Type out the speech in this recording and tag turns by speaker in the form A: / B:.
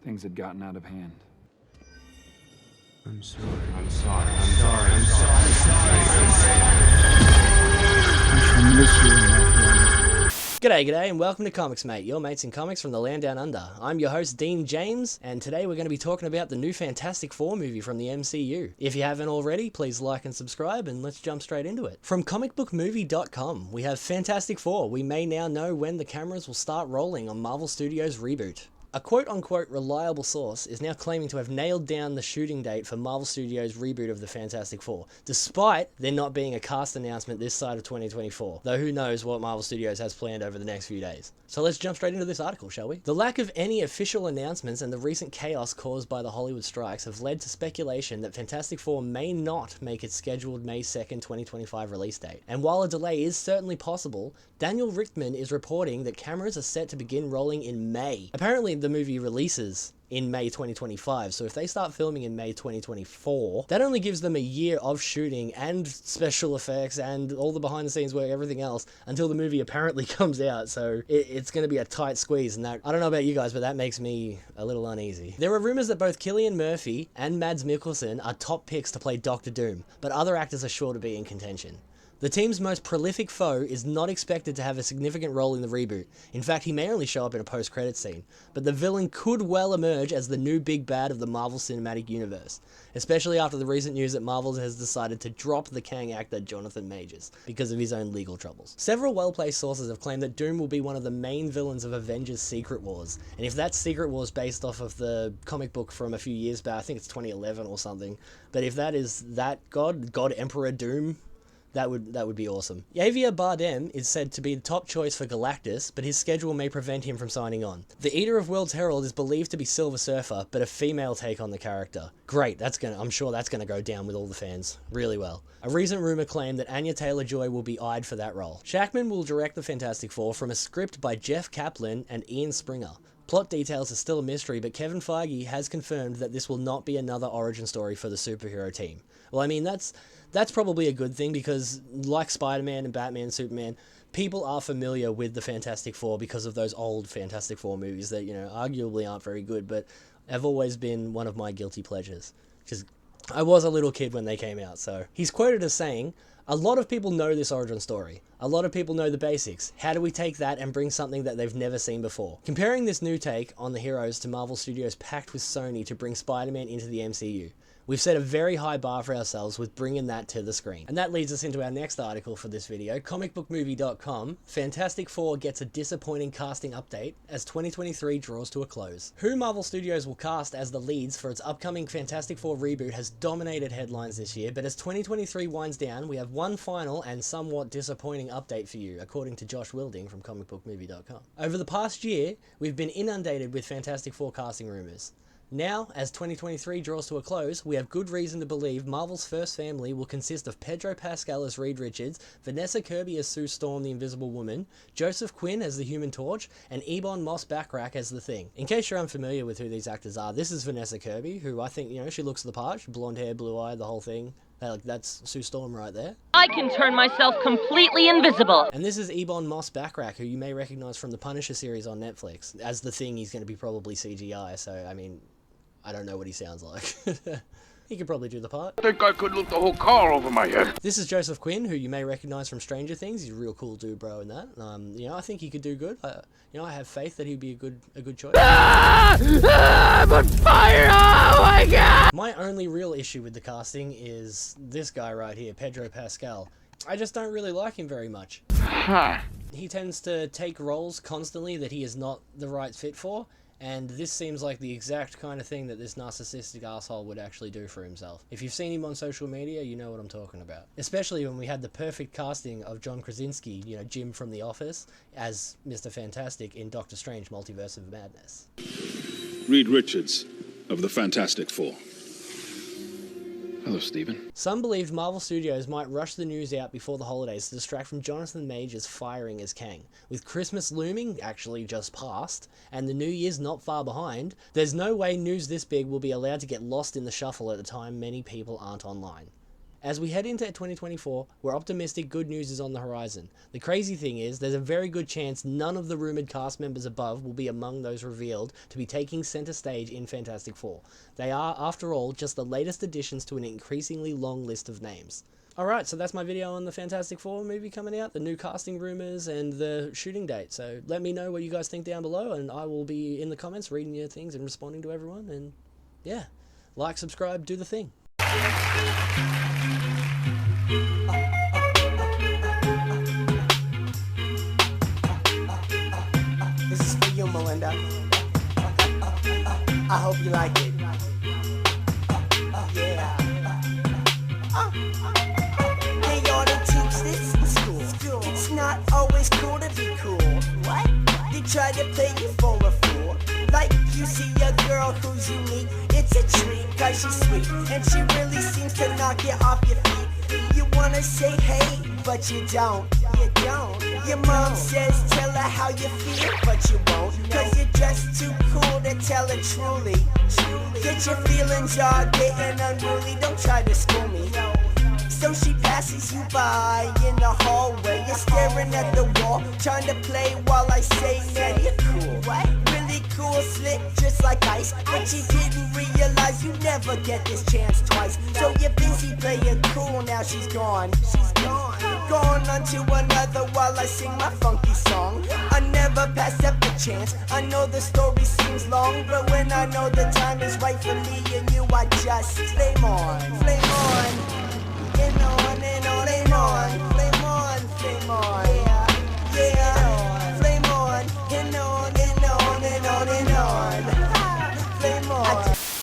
A: Things had gotten out of hand.
B: I'm sorry.
A: I'm sorry. I shall miss you, my friend.
C: G'day, and welcome to Comics Mate, your mates in comics from the land down under. I'm your host, Dean James, and today we're going to be talking about the new Fantastic Four movie from the MCU. If you haven't already, please like and subscribe, and let's jump straight into it. From comicbookmovie.com, we have Fantastic Four. We may now know when the cameras will start rolling on Marvel Studios' reboot. A quote-unquote reliable source is now claiming to have nailed down the shooting date for Marvel Studios' reboot of the Fantastic Four, despite there not being a cast announcement this side of 2024, though who knows what Marvel Studios has planned over the next few days. So let's jump straight into this article, shall we? The lack of any official announcements and the recent chaos caused by the Hollywood strikes have led to speculation that Fantastic Four may not make its scheduled May 2nd, 2025 release date. And while a delay is certainly possible, Daniel Richtman is reporting that cameras are set to begin rolling in May. Apparently, the movie releases in May 2025, so if they start filming in May 2024, that only gives them a year of shooting and special effects and all the behind the scenes work, everything else, until the movie apparently comes out, so it's going to be a tight squeeze, and that, I don't know about you guys, but that makes me a little uneasy. There are rumours that both Cillian Murphy and Mads Mikkelsen are top picks to play Doctor Doom, but other actors are sure to be in contention. The team's most prolific foe is not expected to have a significant role in the reboot. In fact, he may only show up in a post-credits scene. But the villain could well emerge as the new big bad of the Marvel Cinematic Universe, especially after the recent news that Marvel has decided to drop the Kang actor Jonathan Majors because of his own legal troubles. Several well-placed sources have claimed that Doom will be one of the main villains of Avengers Secret Wars, and if that Secret Wars based off of the comic book from a few years back, I think it's 2011 or something, but if that is that God Emperor Doom, that would be awesome. Javier Bardem is said to be the top choice for Galactus, but his schedule may prevent him from signing on. The Eater of Worlds Herald is believed to be Silver Surfer, but a female take on the character. Great, I'm sure that's gonna go down with all the fans really well. A recent rumor claimed that Anya Taylor-Joy will be eyed for that role. Shackman will direct the Fantastic Four from a script by Jeff Kaplan and Ian Springer. Plot details are still a mystery, but Kevin Feige has confirmed that this will not be another origin story for the superhero team. Well, I mean, that's probably a good thing because, like Spider-Man and Batman and Superman, people are familiar with the Fantastic Four because of those old Fantastic Four movies that, arguably aren't very good, but have always been one of my guilty pleasures. Because I was a little kid when they came out, so. He's quoted as saying, "A lot of people know this origin story. A lot of people know the basics. How do we take that and bring something that they've never seen before?" Comparing this new take on the heroes to Marvel Studios' pact with Sony to bring Spider-Man into the MCU. We've set a very high bar for ourselves with bringing that to the screen. And that leads us into our next article for this video, comicbookmovie.com. Fantastic Four gets a disappointing casting update as 2023 draws to a close. Who Marvel Studios will cast as the leads for its upcoming Fantastic Four reboot has dominated headlines this year, but as 2023 winds down, we have one final and somewhat disappointing update for you, according to Josh Wilding from comicbookmovie.com. Over the past year, we've been inundated with Fantastic Four casting rumors. Now, as 2023 draws to a close, we have good reason to believe Marvel's first family will consist of Pedro Pascal as Reed Richards, Vanessa Kirby as Sue Storm the Invisible Woman, Joseph Quinn as the Human Torch, and Ebon Moss-Backrack as the Thing. In case you're unfamiliar with who these actors are, this is Vanessa Kirby, who I think, she looks the part, blonde hair, blue eye, the whole thing. That's Sue Storm right there.
D: I can turn myself completely invisible.
C: And this is Ebon Moss-Backrack, who you may recognize from the Punisher series on Netflix. As the Thing, he's going to be probably CGI, so, I don't know what he sounds like. He could probably do the part.
E: I think I could look the whole car over my head.
C: This is Joseph Quinn, who you may recognize from Stranger Things. He's a real cool dude, bro, in that. I think he could do good. I have faith that he'd be a good choice.
E: I'm on fire! Oh my god!
C: My only real issue with the casting is this guy right here, Pedro Pascal. I just don't really like him very much. He tends to take roles constantly that he is not the right fit for. And this seems like the exact kind of thing that this narcissistic asshole would actually do for himself. If you've seen him on social media, you know what I'm talking about. Especially when we had the perfect casting of John Krasinski, Jim from The Office, as Mr. Fantastic in Doctor Strange Multiverse of Madness.
F: Reed Richards of the Fantastic Four. Hello, Stephen.
C: Some believed Marvel Studios might rush the news out before the holidays to distract from Jonathan Majors firing as Kang. With Christmas looming, actually just past, and the New Year's not far behind, there's no way news this big will be allowed to get lost in the shuffle at a time many people aren't online. As we head into 2024, we're optimistic good news is on the horizon. The crazy thing is, there's a very good chance none of the rumoured cast members above will be among those revealed to be taking centre stage in Fantastic Four. They are, after all, just the latest additions to an increasingly long list of names. Alright, so that's my video on the Fantastic Four movie coming out, the new casting rumours and the shooting date. So let me know what you guys think down below, and I will be in the comments reading your things and responding to everyone. And yeah, like, subscribe, do the thing.
B: This is for you, Melinda. I hope you like it. Yeah. They ought to teach this in school. It's not always cool to be cool. What? They try to play you for a fool. Like you see a girl who's unique. It's a treat, cause she's sweet. And she really seems to knock you off your feet. You wanna say hey, but you don't. You don't. Your mom says tell her how you feel, but you won't. Cause you're just too cool to tell her truly. Get your feelings all getting unruly. Don't try to school me. So she passes you by in the hallway. You're staring at the wall, trying to play while I say that you're cool. Really cool, slick, just like ice. But you didn't realize you never get this chance twice. So you're busy playing cool, now she's gone. She's gone. Gone on to another while I sing my funky song. I never pass up a chance. I know the story seems long, but when I know the time is right for me and you, I just flame on, flame on.